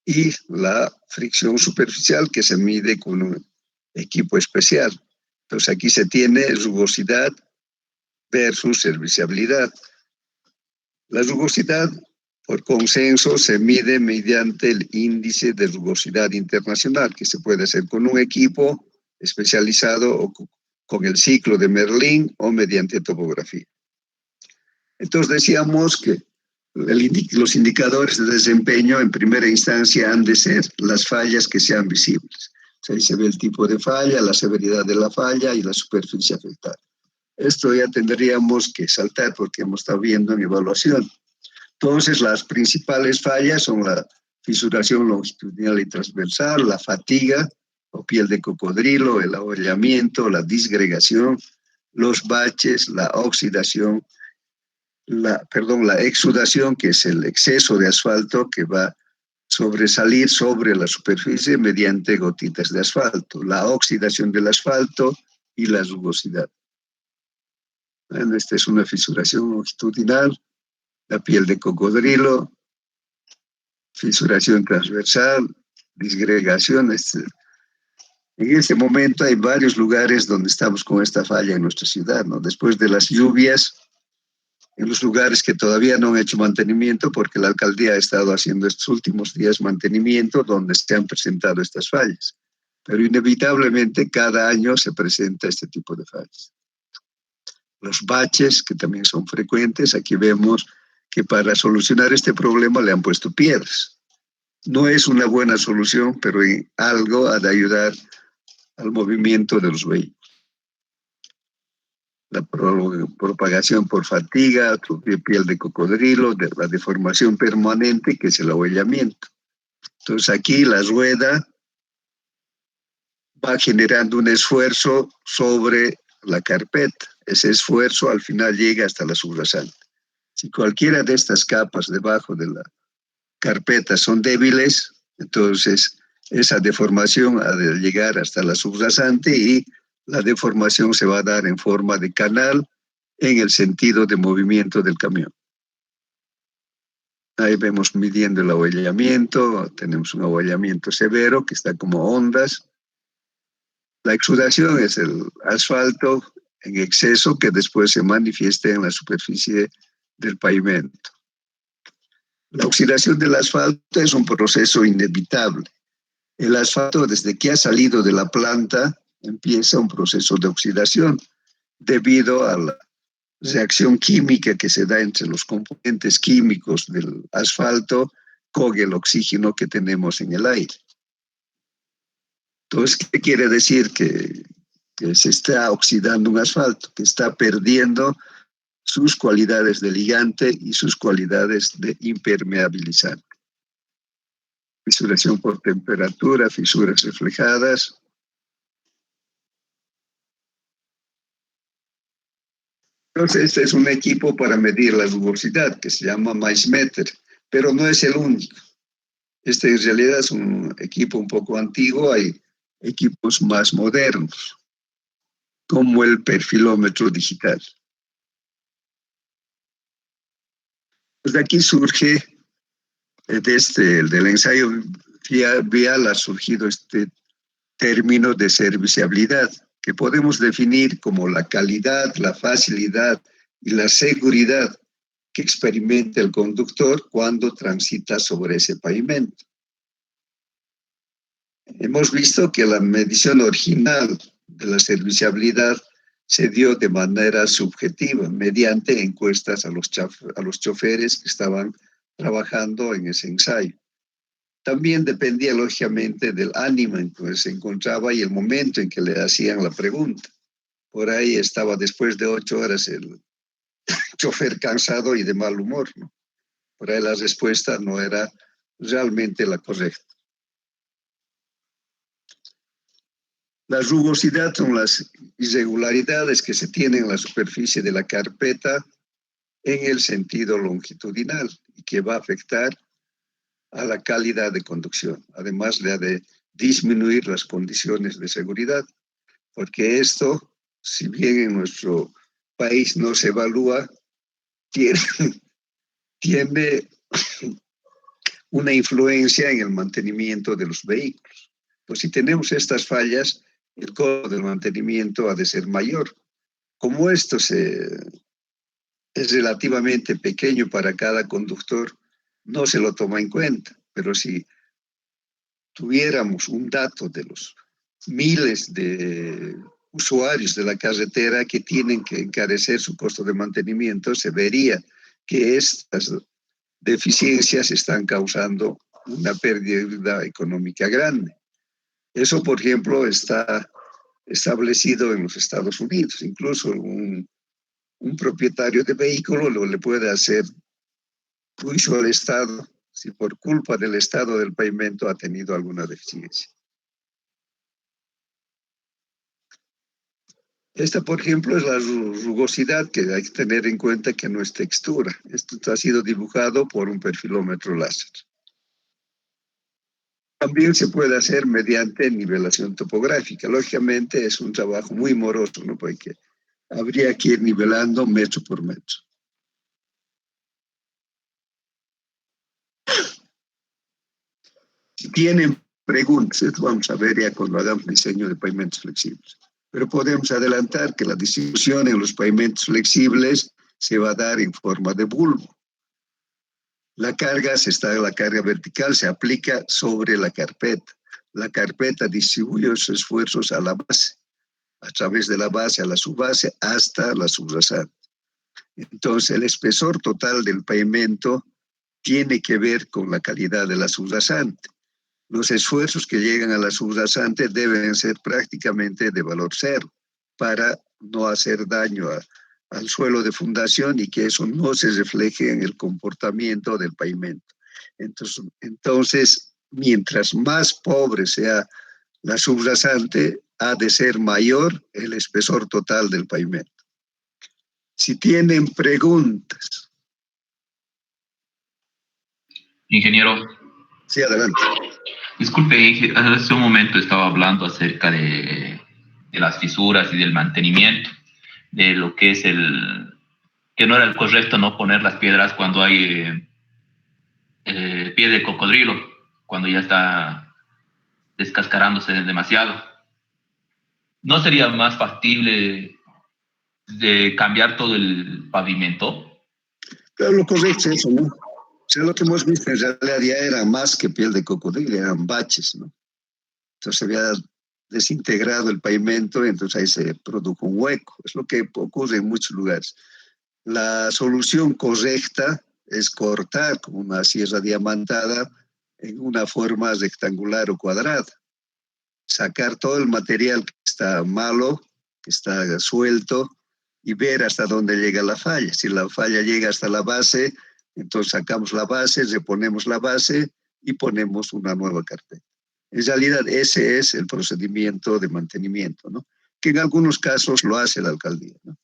Y la fricción superficial que se mide con un equipo especial. Entonces aquí se tiene rugosidad versus serviciabilidad. La rugosidad, por consenso, se mide mediante el índice de rugosidad internacional, que se puede hacer con un equipo especializado o con el ciclo de Merlin o mediante topografía. Entonces decíamos que los indicadores de desempeño en primera instancia han de ser las fallas que sean visibles. O sea, ahí se ve el tipo de falla, la severidad de la falla y la superficie afectada. Esto ya tendríamos que saltar porque hemos estado viendo en evaluación. Entonces, las principales fallas son la fisuración longitudinal y transversal, la fatiga o piel de cocodrilo, el ahollamiento, la disgregación, los baches, la oxidación, la exudación, que es el exceso de asfalto que va a sobresalir sobre la superficie mediante gotitas de asfalto, la oxidación del asfalto y la rugosidad. Esta es una fisuración longitudinal, la piel de cocodrilo, fisuración transversal, disgregación. En este momento hay varios lugares donde estamos con esta falla en nuestra ciudad, ¿no? Después de las lluvias, en los lugares que todavía no han hecho mantenimiento, porque la alcaldía ha estado haciendo estos últimos días mantenimiento donde se han presentado estas fallas. Pero inevitablemente cada año se presenta este tipo de fallas. Los baches, que también son frecuentes, aquí vemos que para solucionar este problema le han puesto piedras. No es una buena solución, pero en algo ha de ayudar al movimiento de los vehículos. La propagación por fatiga, piel de cocodrilo, la deformación permanente, que es el ahollamiento. Entonces aquí la rueda va generando un esfuerzo sobre la carpeta. Ese esfuerzo al final llega hasta la subrasante. Si cualquiera de estas capas debajo de la carpeta son débiles, entonces esa deformación ha de llegar hasta la subrasante y la deformación se va a dar en forma de canal en el sentido de movimiento del camión. Ahí vemos midiendo el ahollamiento, tenemos un ahollamiento severo que está como ondas. La exudación es el asfalto en exceso que después se manifiesta en la superficie del pavimento. La oxidación del asfalto es un proceso inevitable. El asfalto, desde que ha salido de la planta, empieza un proceso de oxidación debido a la reacción química que se da entre los componentes químicos del asfalto con el oxígeno que tenemos en el aire. Entonces, ¿qué quiere decir? Que se está oxidando un asfalto, que está perdiendo sus cualidades de ligante y sus cualidades de impermeabilizante. Fisuración por temperatura, fisuras reflejadas. Entonces, este es un equipo para medir la rugosidad que se llama Maismeter, pero no es el único. Este en realidad es un equipo un poco antiguo, hay equipos más modernos, como el perfilómetro digital. Pues de aquí surge, del ensayo vial ha surgido este término de serviciabilidad, que podemos definir como la calidad, la facilidad y la seguridad que experimenta el conductor cuando transita sobre ese pavimento. Hemos visto que la medición original la serviciabilidad se dio de manera subjetiva, mediante encuestas a los choferes que estaban trabajando en ese ensayo. También dependía, lógicamente, del ánimo en que se encontraba y el momento en que le hacían la pregunta. Por ahí estaba después de 8 horas el chofer cansado y de mal humor, ¿no? Por ahí la respuesta no era realmente la correcta. La rugosidad son las irregularidades que se tienen en la superficie de la carpeta en el sentido longitudinal y que va a afectar a la calidad de conducción. Además, le ha de disminuir las condiciones de seguridad, porque esto, si bien en nuestro país no se evalúa, tiene una influencia en el mantenimiento de los vehículos. Pues si tenemos estas fallas, el costo del mantenimiento ha de ser mayor. Como esto es relativamente pequeño para cada conductor, no se lo toma en cuenta. Pero si tuviéramos un dato de los miles de usuarios de la carretera que tienen que encarecer su costo de mantenimiento, se vería que estas deficiencias están causando una pérdida económica grande. Eso, por ejemplo, está establecido en los Estados Unidos. Incluso un propietario de vehículo le puede hacer juicio al Estado si por culpa del estado del pavimento ha tenido alguna deficiencia. Esta, por ejemplo, es la rugosidad que hay que tener en cuenta, que no es textura. Esto ha sido dibujado por un perfilómetro láser. También se puede hacer mediante nivelación topográfica. Lógicamente es un trabajo muy moroso, ¿no? Porque habría que ir nivelando metro por metro. Si tienen preguntas, esto vamos a ver ya cuando hagamos diseño de pavimentos flexibles. Pero podemos adelantar que la distribución en los pavimentos flexibles se va a dar en forma de bulbo. La carga vertical se aplica sobre la carpeta. La carpeta distribuye los esfuerzos a la base, a través de la base a la subbase hasta la subrasante. Entonces, el espesor total del pavimento tiene que ver con la calidad de la subrasante. Los esfuerzos que llegan a la subrasante deben ser prácticamente de valor cero para no hacer daño al suelo de fundación y que eso no se refleje en el comportamiento del pavimento. Entonces, mientras más pobre sea la subrasante, ha de ser mayor el espesor total del pavimento. Si tienen preguntas. Ingeniero. Sí, adelante. Disculpe, hace un momento estaba hablando acerca de las fisuras y del mantenimiento, de lo que es que no era el correcto no poner las piedras cuando hay pie de cocodrilo, cuando ya está descascarándose demasiado. ¿No sería más factible de cambiar todo el pavimento? Claro, lo correcto es eso, ¿no? O sea, lo que hemos visto en realidad ya era más que piel de cocodrilo, eran baches, ¿no? Entonces se había desintegrado el pavimento y entonces ahí se produjo un hueco. Es lo que ocurre en muchos lugares. La solución correcta es cortar con una sierra diamantada en una forma rectangular o cuadrada. Sacar todo el material que está malo, que está suelto, y ver hasta dónde llega la falla. Si la falla llega hasta la base, entonces sacamos la base, reponemos la base y ponemos una nueva carpeta. En realidad ese es el procedimiento de mantenimiento, ¿no? Que en algunos casos lo hace la alcaldía, ¿no?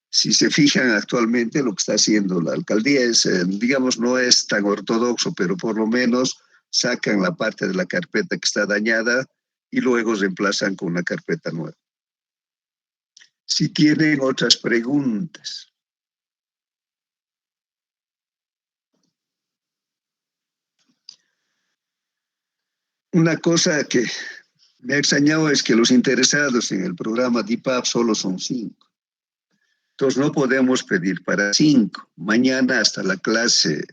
Si se fijan actualmente lo que está haciendo la alcaldía es, digamos, no es tan ortodoxo, pero por lo menos sacan la parte de la carpeta que está dañada y luego reemplazan con una carpeta nueva. Si tienen otras preguntas. Una cosa que me ha extrañado es que los interesados en el programa DIPAP solo son 5. Entonces no podemos pedir para 5. Mañana hasta la clase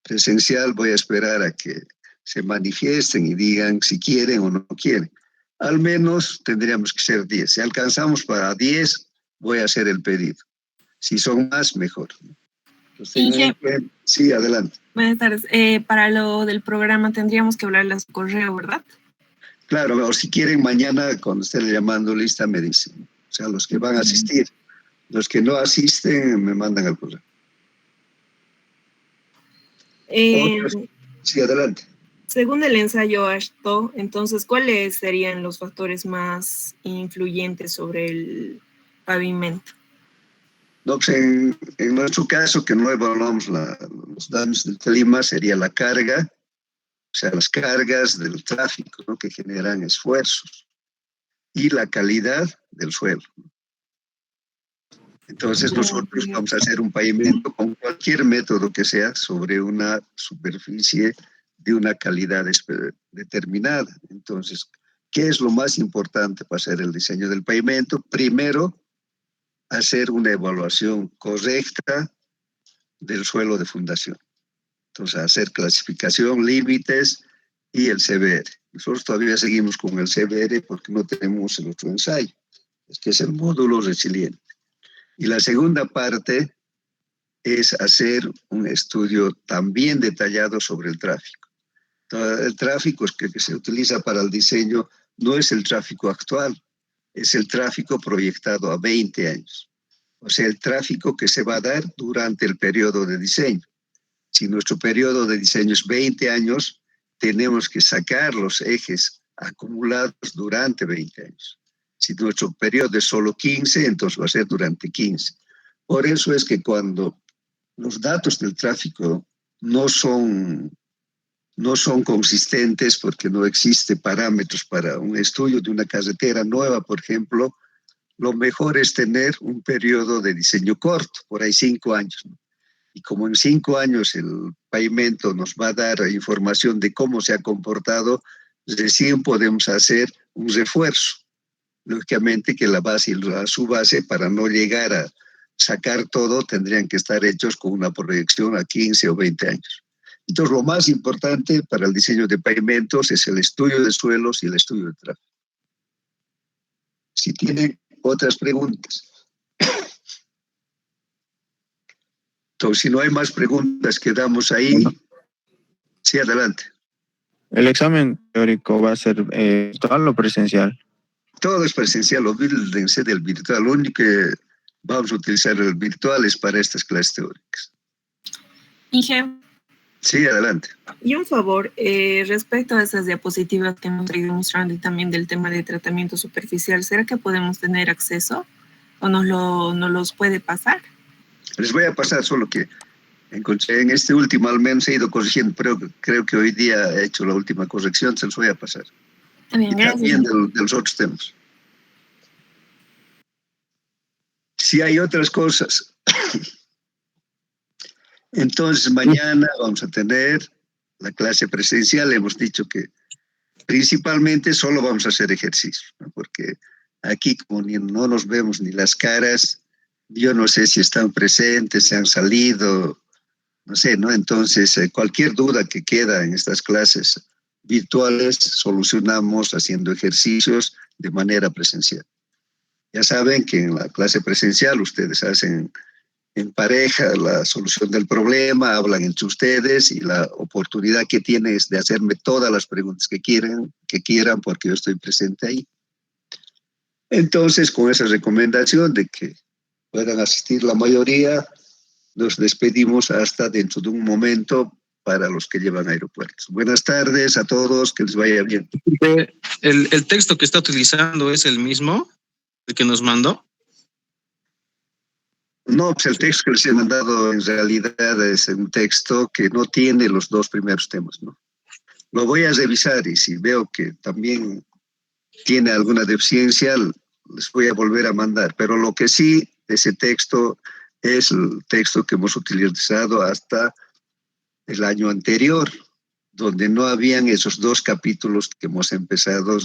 presencial voy a esperar a que se manifiesten y digan si quieren o no quieren. Al menos tendríamos que ser 10. Si alcanzamos para 10, voy a hacer el pedido. Si son más, mejor. Entonces, sí, adelante. Buenas tardes. Para lo del programa tendríamos que hablarle a su correo, ¿verdad? Claro, o si quieren mañana, cuando estén llamando lista, me dicen. O sea, los que van a asistir. Los que no asisten, me mandan al correo. Sí, adelante. Según el ensayo AASHTO, entonces, ¿cuáles serían los factores más influyentes sobre el pavimento? No, pues en nuestro caso, que no evaluamos los daños del clima, sería la carga, o sea, las cargas del tráfico, ¿no?, que generan esfuerzos, y la calidad del suelo. Entonces nosotros vamos a hacer un pavimento con cualquier método que sea sobre una superficie de una calidad determinada. Entonces, ¿qué es lo más importante para hacer el diseño del pavimento? Primero, hacer una evaluación correcta del suelo de fundación. Entonces, hacer clasificación, límites y el CBR. Nosotros todavía seguimos con el CBR porque no tenemos el otro ensayo, que es el módulo resiliente. Y la segunda parte es hacer un estudio también detallado sobre el tráfico. El tráfico que se utiliza para el diseño no es el tráfico actual, es el tráfico proyectado a 20 años. O sea, el tráfico que se va a dar durante el periodo de diseño. Si nuestro periodo de diseño es 20 años, tenemos que sacar los ejes acumulados durante 20 años. Si nuestro periodo es solo 15, entonces va a ser durante 15. Por eso es que cuando los datos del tráfico no son consistentes, porque no existen parámetros para un estudio de una carretera nueva, por ejemplo, lo mejor es tener un periodo de diseño corto, por ahí 5 años, ¿no? Y como en 5 años el pavimento nos va a dar información de cómo se ha comportado, recién podemos hacer un refuerzo. Lógicamente que la base y la subbase, para no llegar a sacar todo, tendrían que estar hechos con una proyección a 15 o 20 años. Entonces, lo más importante para el diseño de pavimentos es el estudio de suelos y el estudio de tráfico. Si tienen otras preguntas. Entonces, si no hay más preguntas, quedamos ahí. Sí, adelante. ¿El examen teórico va a ser virtual o presencial? Todo es presencial, olvídense del virtual. Lo único que vamos a utilizar el virtual es para estas clases teóricas. Inge. Sí, adelante. Y un favor, respecto a esas diapositivas que hemos ido mostrando y también del tema de tratamiento superficial, ¿será que podemos tener acceso o nos los puede pasar? Les voy a pasar, solo que encontré en este último, al menos he ido corrigiendo, pero creo que hoy día he hecho la última corrección, se los voy a pasar. Bien, y también de los otros temas. Si hay otras cosas, entonces mañana vamos a tener la clase presencial. Hemos dicho que principalmente solo vamos a hacer ejercicio, ¿no? Porque aquí como no nos vemos ni las caras, yo no sé si están presentes, si han salido, no sé, ¿no? Entonces, cualquier duda que queda en estas clases virtuales, solucionamos haciendo ejercicios de manera presencial. Ya saben que en la clase presencial ustedes hacen en pareja la solución del problema, hablan entre ustedes y la oportunidad que tienen es de hacerme todas las preguntas que quieran, porque yo estoy presente ahí. Entonces, con esa recomendación de que puedan asistir la mayoría, nos despedimos hasta dentro de un momento para los que llevan aeropuertos. Buenas tardes a todos, que les vaya bien. ¿El texto que está utilizando es el mismo, el que nos mandó? No, pues el texto que les he mandado en realidad es un texto que no tiene los 2 primeros temas, ¿no? Lo voy a revisar y si veo que también tiene alguna deficiencia, les voy a volver a mandar. Pero lo que sí, ese texto es el texto que hemos utilizado hasta el año anterior, donde no habían esos 2 capítulos que hemos empezado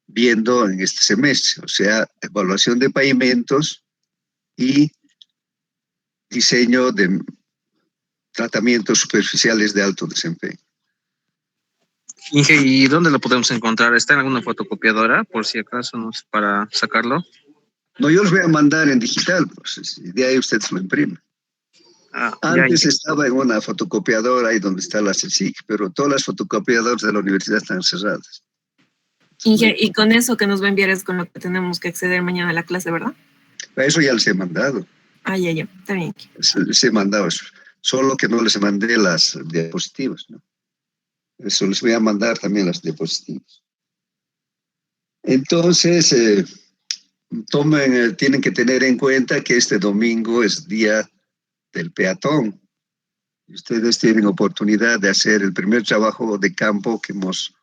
viendo en este semestre, o sea, evaluación de pavimentos y diseño de tratamientos superficiales de alto desempeño. Inge, ¿y dónde lo podemos encontrar? ¿Está en alguna fotocopiadora, por si acaso, no sé, para sacarlo? No, yo los voy a mandar en digital, pues, y de ahí usted se lo imprime. Ah, Antes ya. estaba en una fotocopiadora ahí donde está la CSIC, pero todas las fotocopiadoras de la universidad están cerradas. Inge, y con eso que nos va a enviar es con lo que tenemos que acceder mañana a la clase, ¿verdad? A eso ya les he mandado. Ah, ya, está bien. Les he mandado eso. Solo que no les mandé las diapositivas, ¿no? Eso les voy a mandar también las diapositivas. Entonces, tienen que tener en cuenta que este domingo es día del peatón. Ustedes tienen oportunidad de hacer el primer trabajo de campo que hemos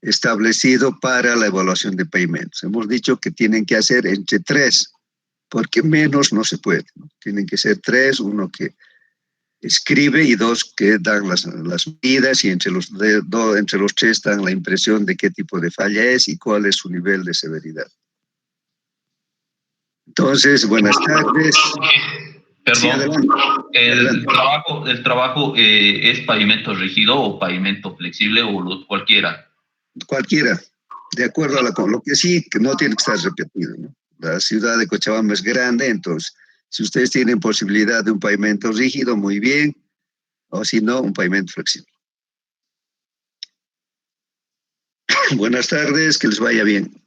establecido para la evaluación de pavimentos. Hemos dicho que tienen que hacer entre 3, porque menos no se puede, ¿no? Tienen que ser 3, uno que escribe y 2 que dan las medidas, y entre los 3 dan la impresión de qué tipo de falla es y cuál es su nivel de severidad. Entonces, buenas tardes. Perdón, sí, adelante. El trabajo ¿es pavimento rígido o pavimento flexible o cualquiera? Cualquiera, de acuerdo a con lo que sí, que no tiene que estar repetido, ¿no? La ciudad de Cochabamba es grande, entonces, si ustedes tienen posibilidad de un pavimento rígido, muy bien, o si no, un pavimento flexible. Buenas tardes, que les vaya bien.